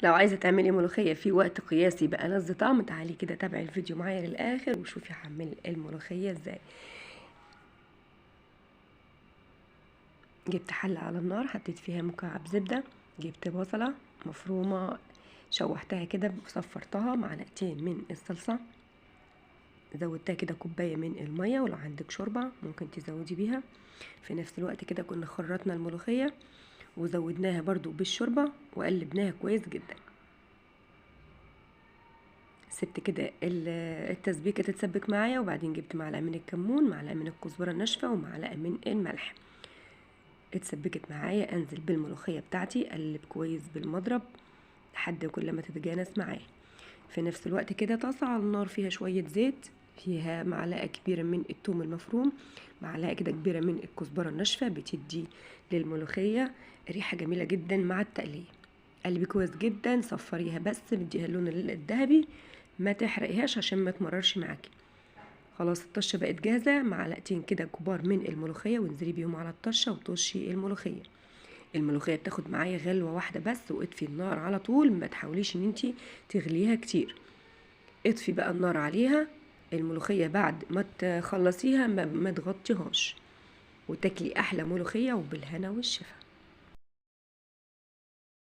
لو عايزة تعملي ملوخية في وقت قياسي بألذ طعم، تعالي كده تابعي الفيديو معايا للآخر وشوفي هعمل الملوخية ازاي. جبت حلة على النار، حطيت فيها مكعب زبدة، جبت بصلة مفرومة شوحتها كده، صفرتها، معلقتين من الصلصة، زودتها كده كوباية من المية، ولو عندك شوربة ممكن تزودي بيها. في نفس الوقت كده كنا خرطنا الملوخية وزودناها برضو بالشوربة وقلبناها كويس جدا. سبت كده التسبيكة تتسبك معايا، وبعدين جبت معلقة من الكمون، معلقة من الكزبرة الناشفة، ومعلقة من الملح. اتسبكت معايا، انزل بالملوخية بتاعتي، اقلب كويس بالمضرب لحد كل ما تتجانس معايا. في نفس الوقت كده طاسة على النار فيها شوية زيت، فيها معلقة كبيرة من الثوم المفروم، معلقة كده كبيرة من الكزبرة الناشفة، بتدي للملوخية ريحة جميلة جدا مع التقلية. قلبي كويس جدا، صفريها بس مديها اللون الذهبي، ما تحرقيهاش عشان ما تمررش معاكي. خلاص الطشة بقت جاهزة، معلقتين كده كبار من الملوخية وانزلي بيهم على الطشة وطشي الملوخية. الملوخية بتاخد معايا غلوة واحدة بس، واطفي النار على طول، ما تحاوليش ان انتي تغليها كتير. اطفي بقى النار عليها. الملوخية بعد ما تخلصيها ما تغطيهاش، وتاكلي احلى ملوخية وبالهنا والشفا.